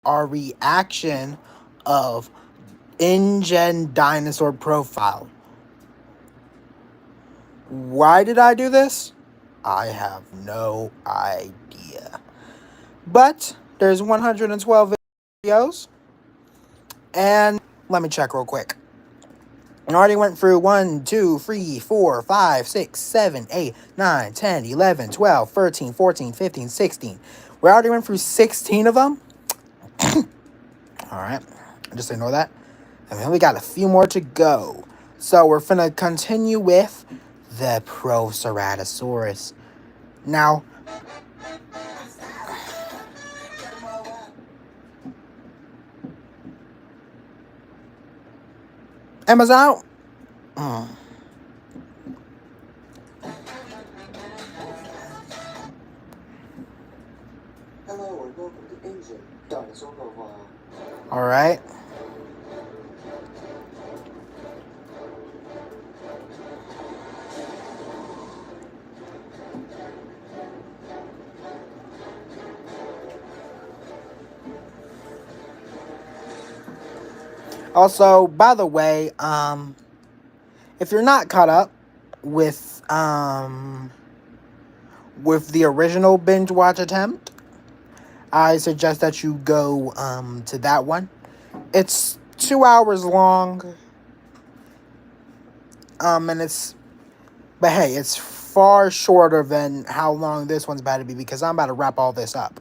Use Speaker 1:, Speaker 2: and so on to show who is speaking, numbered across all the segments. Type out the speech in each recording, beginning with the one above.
Speaker 1: our reaction of ingen dinosaur profile. Why did I do this? I have no idea. But there's 112 videos, and let me check real quick. I already went through 1, 2, 3, 4, 5, 6, 7, 8, 9, 10, 11, 12, 13, 14, 15, 16. We already went through 16 of them. Alright, just ignore that. And then we got a few more to go. So we're finna continue with the Proceratosaurus. Now, Emma's out.
Speaker 2: Hello and welcome to Binge, dinosaur profile.
Speaker 1: Alright. Also, by the way, if you're not caught up with the original binge watch attempt, I suggest that you go to that one. It's 2 hours long. But hey, it's far shorter than how long this one's about to be because I'm about to wrap all this up.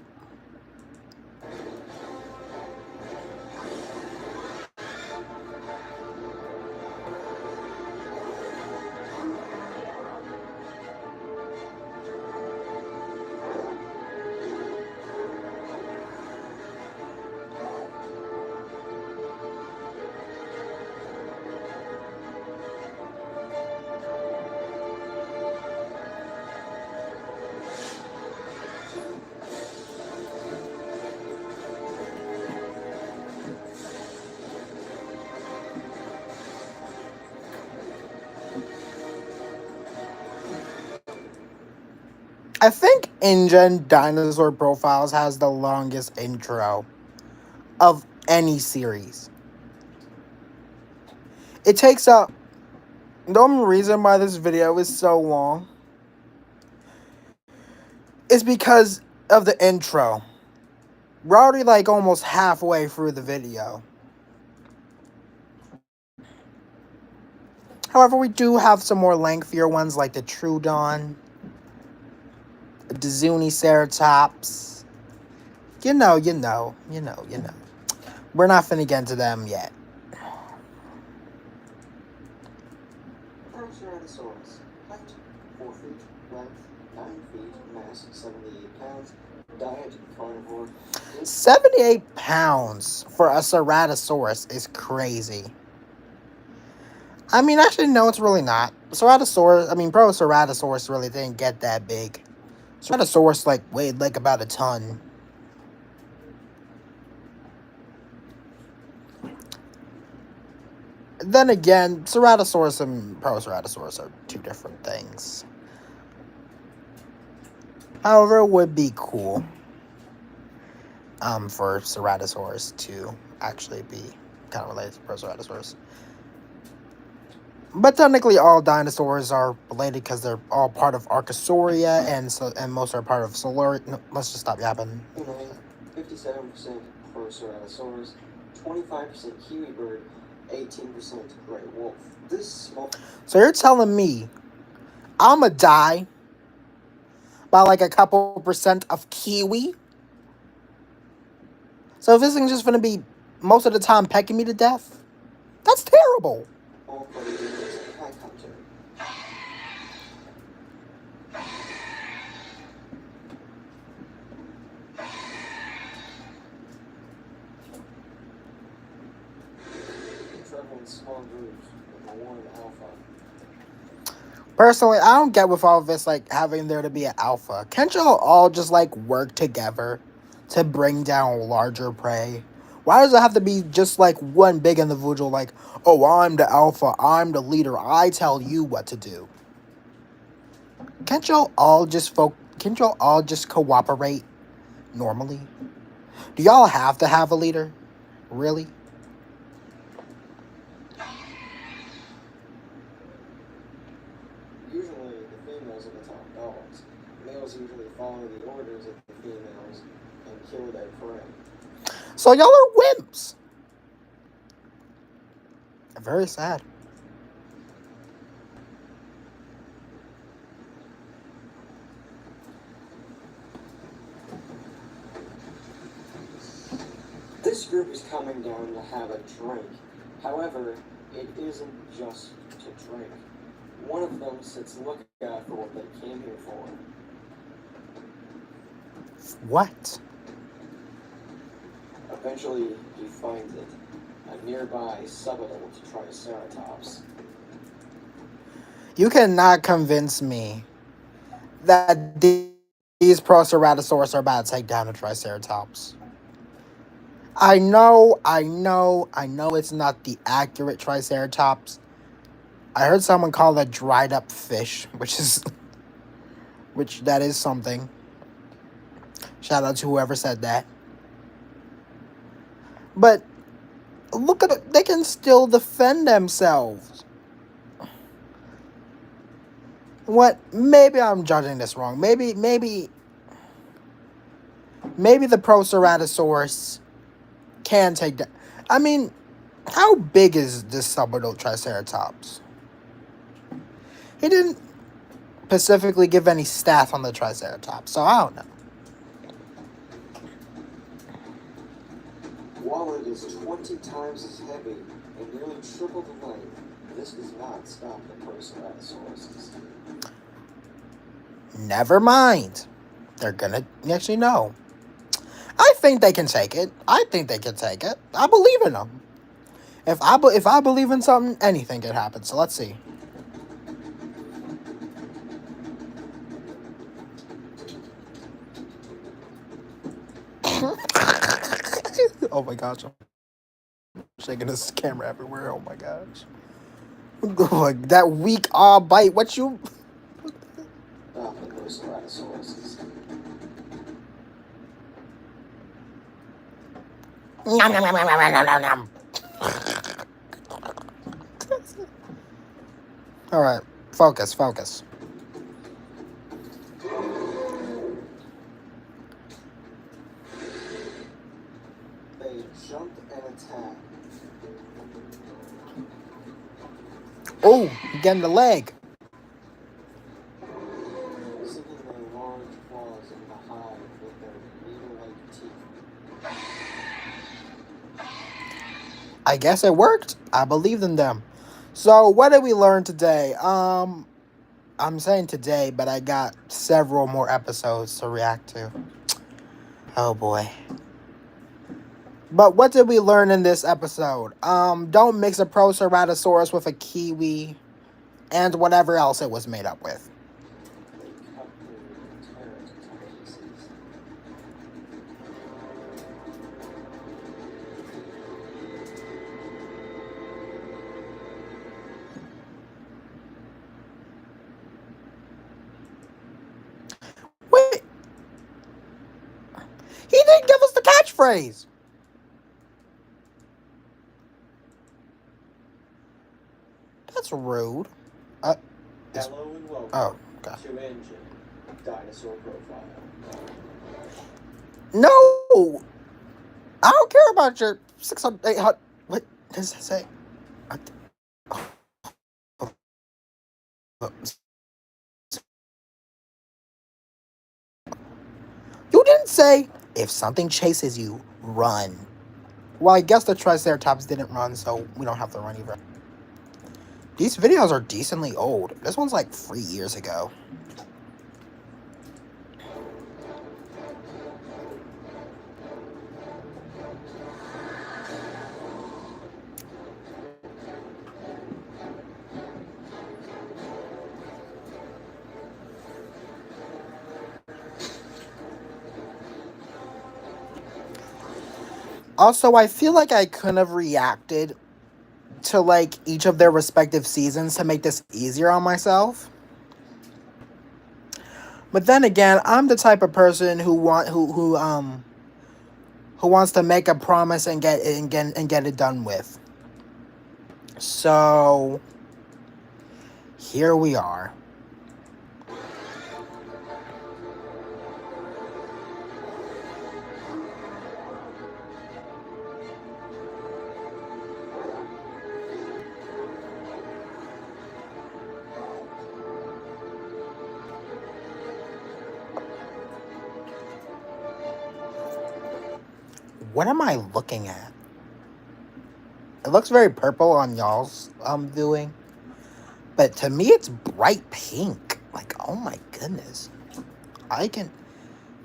Speaker 1: I think InGen Dinosaur Profiles has the longest intro of any series. It takes up... The only reason why this video is so long is because of the intro. We're already like almost halfway through the video. However, we do have some more lengthier ones like the Trudon, the Zuniceratops. You know. We're not finna get into them yet.
Speaker 2: Proceratosaurus. Height 4 feet. Length 9 feet. Mass 78 pounds. Diet carnivore.
Speaker 1: 78 pounds for a Ceratosaurus is crazy. I mean, actually, no, it's really not. Proceratosaurus really didn't get that big. Ceratosaurus, weighed, about a ton. Then again, Ceratosaurus and Proceratosaurus are two different things. However, it would be cool for Ceratosaurus to actually be kind of related to Proceratosaurus. But technically, all dinosaurs are related because they're all part of Archosauria, and most are part of Sauria. No, let's just stop yapping.
Speaker 2: 57% Proceratosaurus, 25% kiwi bird, 18% gray wolf. This small.
Speaker 1: So you're telling me I'ma die by a couple percent of kiwi? So if this thing's just gonna be most of the time pecking me to death, that's terrible. Personally, I don't get with all of this, having there to be an alpha. Can't y'all all just, work together to bring down larger prey? Why does it have to be just, one big individual, oh, I'm the alpha, I'm the leader, I tell you what to do? Can't y'all all just cooperate normally? Do y'all have to have a leader? Really?
Speaker 2: Usually, the females are the top dogs. Males usually follow the orders of the females and kill their prey.
Speaker 1: So y'all are wimps. Very sad.
Speaker 2: This group is coming down to have a drink. However, it isn't just to drink. One of them sits lookout for what they came here for.
Speaker 1: What?
Speaker 2: Eventually, he finds it. A nearby subadult triceratops.
Speaker 1: You cannot convince me that these Proceratosaurus are about to take down a Triceratops. I know it's not the accurate Triceratops. I heard someone call it dried up fish, which that is something. Shout out to whoever said that. But look at it, they can still defend themselves. What? Maybe I'm judging this wrong. Maybe the Proceratosaurus can take down. I mean, how big is this subadult Triceratops? He didn't specifically give any stats on the Triceratops, so I don't know.
Speaker 2: While it is 20 times as heavy and nearly triple the length, this does not stop the Proceratosaurus.
Speaker 1: Never mind. They're gonna actually no. I think they can take it. I believe in them. If I believe in something, anything can happen. So let's see. Oh my gosh. I'm shaking this camera everywhere. Oh my gosh. Like that weak bite. What you... Nom, nom, nom, nom, nom, nom, nom. All right. Focus.
Speaker 2: They jump and attack.
Speaker 1: Oh, getting the leg.
Speaker 2: Sinking their large claws in the hide with their needle-like teeth.
Speaker 1: I guess it worked. I believed in them. So what did we learn today? I'm saying today, but I got several more episodes to react to. Oh boy. But what did we learn in this episode? Don't mix a Proceratosaurus with a kiwi and whatever else it was made up with. Wait. He didn't give us the catchphrase. That's rude.
Speaker 2: Hello and welcome to Ingen, dinosaur profile.
Speaker 1: No! I don't care about your 600, 800... What does it say? You didn't say, if something chases you, run. Well, I guess the Triceratops didn't run, so we don't have to run either. These videos are decently old. This one's like 3 years ago. Also, I feel like I couldn't have reacted to like each of their respective seasons to make this easier on myself. But then again, I'm the type of person who who wants to make a promise and get it done with. So here we are. What am I looking at? It looks very purple on y'all's viewing. But to me, it's bright pink. Like, oh my goodness.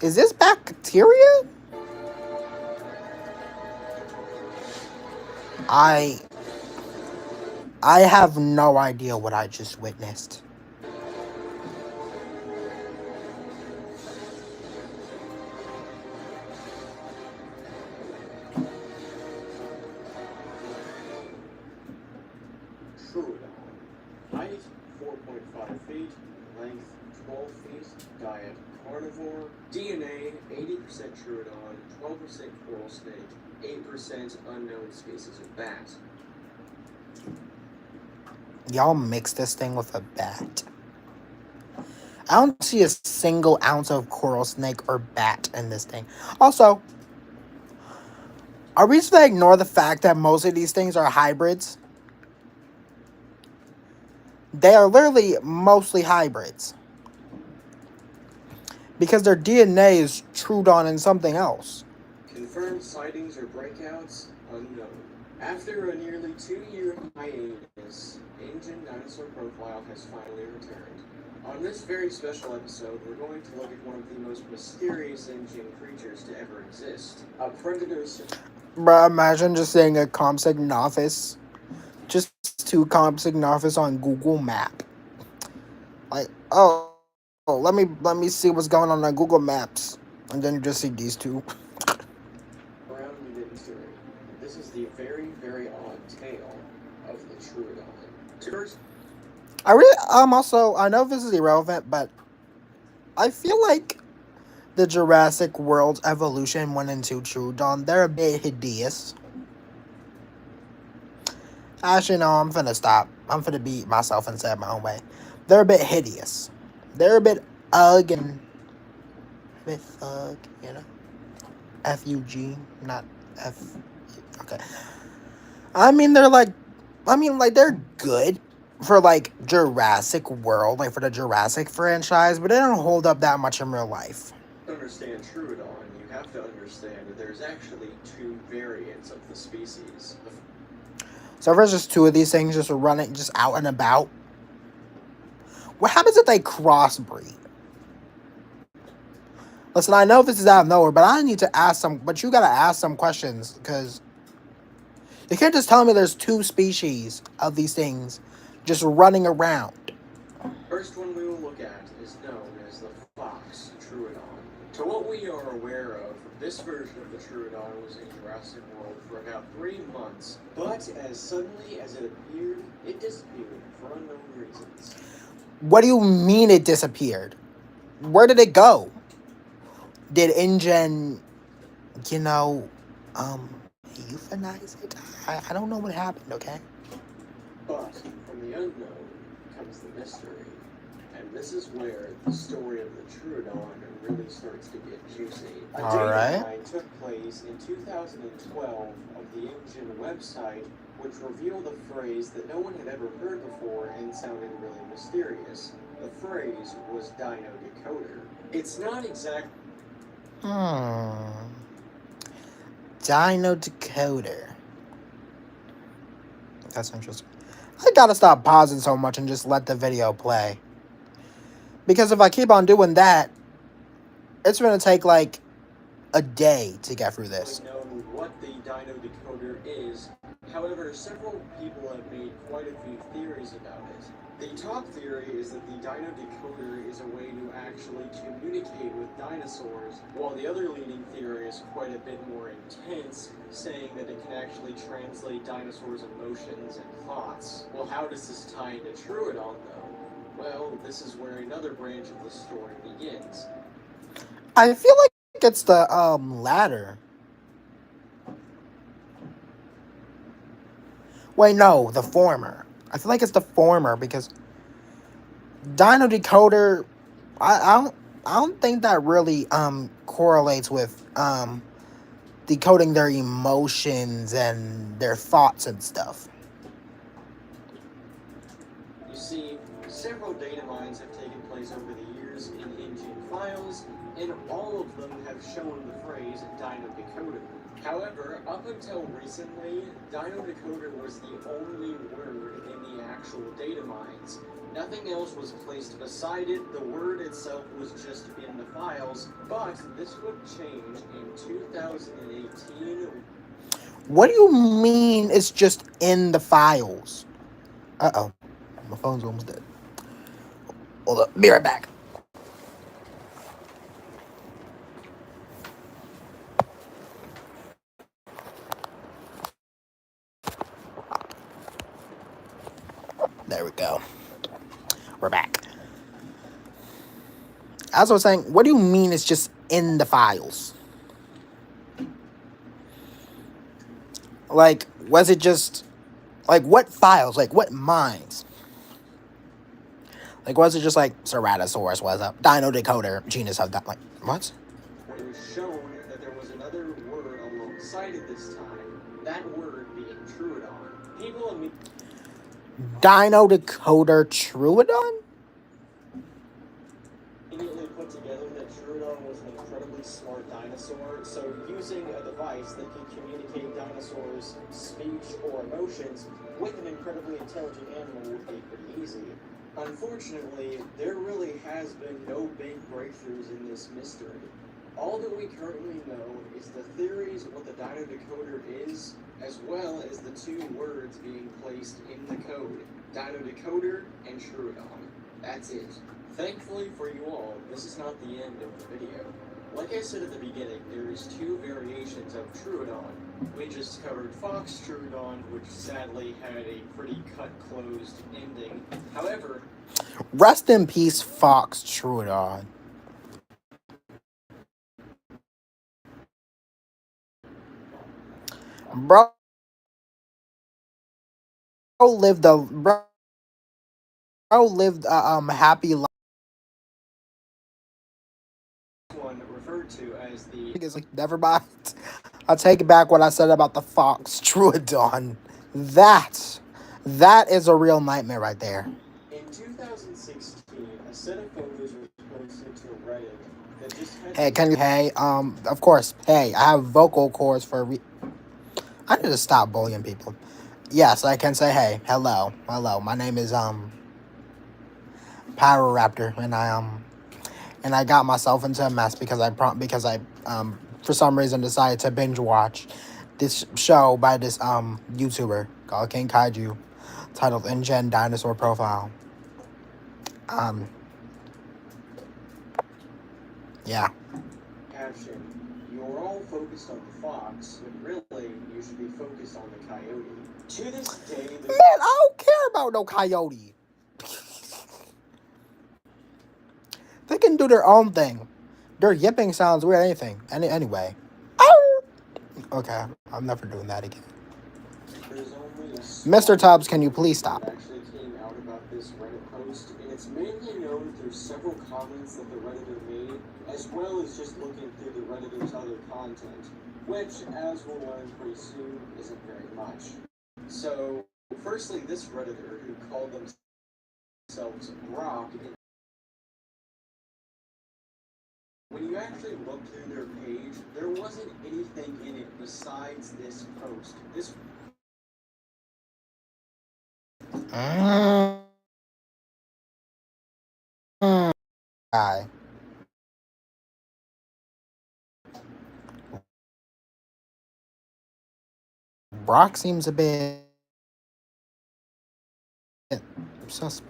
Speaker 1: Is this bacteria? I have no idea what I just witnessed.
Speaker 2: Height 4.5 feet, length 12 feet, diet carnivore, DNA 80% Troodon, 12% coral snake, 8% unknown species of bat.
Speaker 1: Y'all mix this thing with a bat. I don't see a single ounce of coral snake or bat in this thing. Also, are we supposed to ignore the fact that most of these things are hybrids? They are literally mostly hybrids. Because their DNA is Troodon and something else.
Speaker 2: Confirmed sightings or breakouts unknown. After a nearly 2-year hiatus, Ingen dinosaur profile has finally returned. On this very special episode, we're going to look at one of the most mysterious Ingen creatures to ever exist. A predator.
Speaker 1: Bruh, imagine just saying a Compsognathus. Just 2 Compsognathus on Google Map. Like, oh, let me see what's going on Google Maps. And then you just see these 2.
Speaker 2: Around mid-Missouri. This is the very, very odd tale of the Troodon. First,
Speaker 1: I really, also, I know this is irrelevant, but I feel like the Jurassic World evolution went into Troodon. They're a bit hideous. Actually, no, I'm finna stop. I'm finna beat myself and say it my own way. They're a bit hideous. They're a bit ugh and a bit thug, you know? F-U-G, not F... Okay. They're good for, like, Jurassic World, like, for the Jurassic franchise, but they don't hold up that much in real life.
Speaker 2: To understand Troodon, you have to understand that there's actually 2 variants of the species.
Speaker 1: So if there's just 2 of these things just running, just out and about, what happens if they crossbreed? Listen, I know this is out of nowhere, but I need to ask but you gotta ask some questions, because you can't just tell me there's 2 species of these things just running around.
Speaker 2: First one we will look at is known as the fox Troodon. To what we are aware of, this version of the Troodon was in Jurassic World for about 3 months, but as suddenly as it appeared, it disappeared for unknown reasons.
Speaker 1: What do you mean it disappeared? Where did it go? Did InGen, euthanize it? I don't know what happened, okay?
Speaker 2: But from the unknown comes the mystery. And this is where the story of the Troodon really starts to get juicy. A data mine took place in 2012 of the InGen website, which revealed a phrase that no one had ever heard before and sounded really mysterious. The phrase was dino decoder. It's not exact.
Speaker 1: Dino decoder. That's interesting. I gotta stop pausing so much and just let the video play. Because if I keep on doing that, it's gonna take like a day to get through this.
Speaker 2: Know what the dino decoder is. However, several people have made quite a few theories about it. The top theory is that the dino decoder is a way to actually communicate with dinosaurs, while the other leading theory is quite a bit more intense, saying that it can actually translate dinosaurs' emotions and thoughts. Well, how does this tie into Troodon, though? Well, this is where another branch of the story begins.
Speaker 1: I feel like it's the latter. Wait, no, the former. I feel like it's the former because Dino Decoder. I don't think that really correlates with decoding their emotions and their thoughts and stuff.
Speaker 2: You see, several data mines have taken place over the years in engine files, and all of them have shown the phrase dino decoder. However, up until recently, dino decoder was the only word in the actual data mines. Nothing else was placed beside it, the word itself was just in the files, but this would change in 2018.
Speaker 1: What do you mean it's just in the files? Uh-oh. My phone's almost dead. Hold up. Be right back. There we go. We're back. As I was saying, what do you mean it's just in the files? Like, was it just... Like, what files? Like, what mines? Like, was it just like Ceratosaurus was a dino decoder genus of that? Like, what?
Speaker 2: When it was shown that there was another word alongside it this time, that word being Troodon. People
Speaker 1: Dino decoder Troodon?
Speaker 2: immediately put together that Troodon was an incredibly smart dinosaur, so using a device that could communicate dinosaurs' speech or emotions with an incredibly intelligent animal would be pretty easy. Unfortunately, there really has been no big breakthroughs in this mystery. All that we currently know is the theories of what the dino decoder is, as well as the two words being placed in the code, dino decoder and Troodon. That's it. Thankfully for you all, this is not the end of the video. Like I said at the beginning, there is two variations of Troodon. We just covered Fox Troodon, which sadly had a pretty cut-closed ending. However,
Speaker 1: Rest in peace, Fox Troodon. Bro lived a happy life.
Speaker 2: one referred to as the
Speaker 1: It's like, never mind. I'll take back what I said about the Fox Troodon. That is a real nightmare right there.
Speaker 2: In 2016, a set of photos was posted to Reddit that just had
Speaker 1: Hey, can you... Hey, of course. Hey, I have vocal cords for... I need to stop bullying people. Yes, I can say hey. Hello. My name is, Power Raptor, and I got myself into a mess because I for some reason decided to binge watch this show by this YouTuber called King Kaiju, titled Ingen Dinosaur Profile. Yeah.
Speaker 2: caption, "You're all focused on the fox, when really you should be focused on the coyote." To this day, the
Speaker 1: Man, I don't care about no coyote. They can do their own thing. Their yipping sounds weird. Anyway. Okay, I'm never doing that again.
Speaker 2: there's only a
Speaker 1: Mr. Tubbs, can you please stop?
Speaker 2: that actually came out about this Reddit post, and it's mainly known through several comments that the Redditor made, as well as just looking through the Redditor's other content, which, as we'll learn pretty soon, isn't very much. So, firstly, this Redditor, who called themselves Brock, when you actually look through their page, there wasn't anything in it besides this post. This
Speaker 1: Guy. Brock seems a bit suspicious.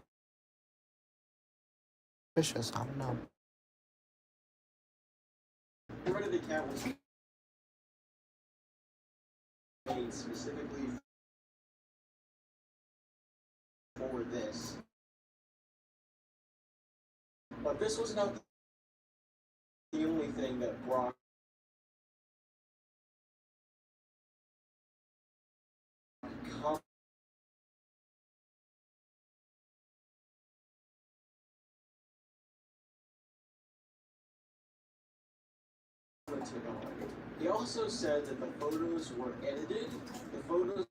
Speaker 1: I don't know.
Speaker 2: Reddit account was made specifically for this. But this was not the only thing that Brock on. He also said that the photos were edited. The photos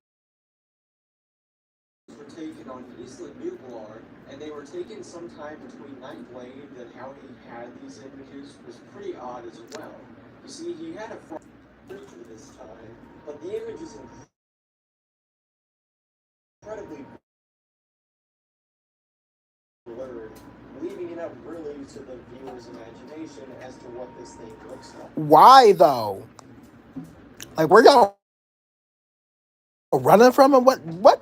Speaker 2: were taken on Isla Nublar, and they were taken sometime between night. Claimed that how he had these images was pretty odd as well. You see, he had a front this time, but the image is incredibly blurred, leaving it up really to the viewer's imagination as to what this thing looks like.
Speaker 1: Why though? Like, we're gonna running from him? What?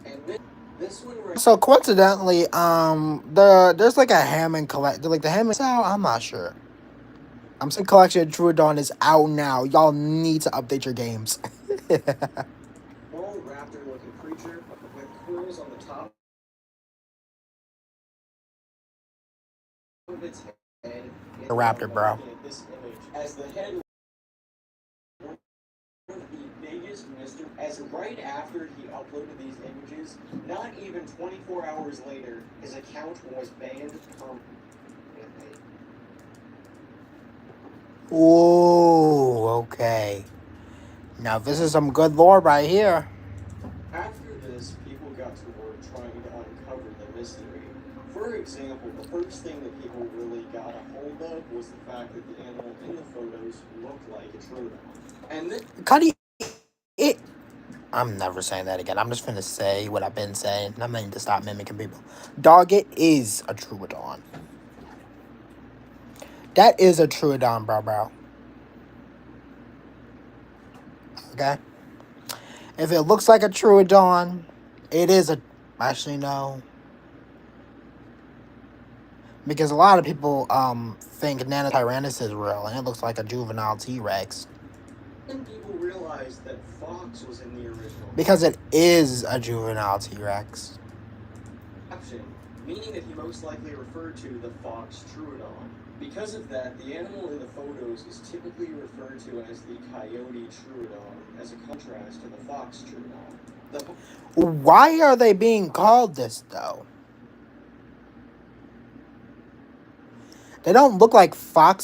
Speaker 2: And this one right.
Speaker 1: So coincidentally, there's like a Hammond collect, like the Hammond. So I'm not sure. I'm saying collection of Troodon is out now. Y'all need to update your games.
Speaker 2: Small raptor-looking creature with quills on the top of its head.
Speaker 1: A raptor, bro.
Speaker 2: This image as the head. One of the biggest mystery, as right after he uploaded these images, not even 24 hours later, his account was banned permanently.
Speaker 1: Ooh, okay. Now this is some good lore right here.
Speaker 2: After this, people got to work trying to uncover the mystery. For example, the first thing that people really got a hold of was the fact that the animal in the photos looked like a Troodon. And then
Speaker 1: Cuddy, it. I'm never saying that again. I'm just finna say what I've been saying. I'm going to stop mimicking people. Dog, it is a Troodon. That is a Troodon, bro. Okay? If it looks like a Troodon, it is a... Actually, no. Because a lot of people think Nanotyrannus is real, and it looks like a juvenile T-Rex.
Speaker 2: people realized that Fox was in the original.
Speaker 1: Because it is a juvenile T-Rex.
Speaker 2: Caption, meaning that he most likely referred to the fox Troodon. Because of that, the animal in the photos is typically referred to as the coyote Troodon, as a contrast to the fox Troodon.
Speaker 1: Why are they being called this, though? They don't look like fox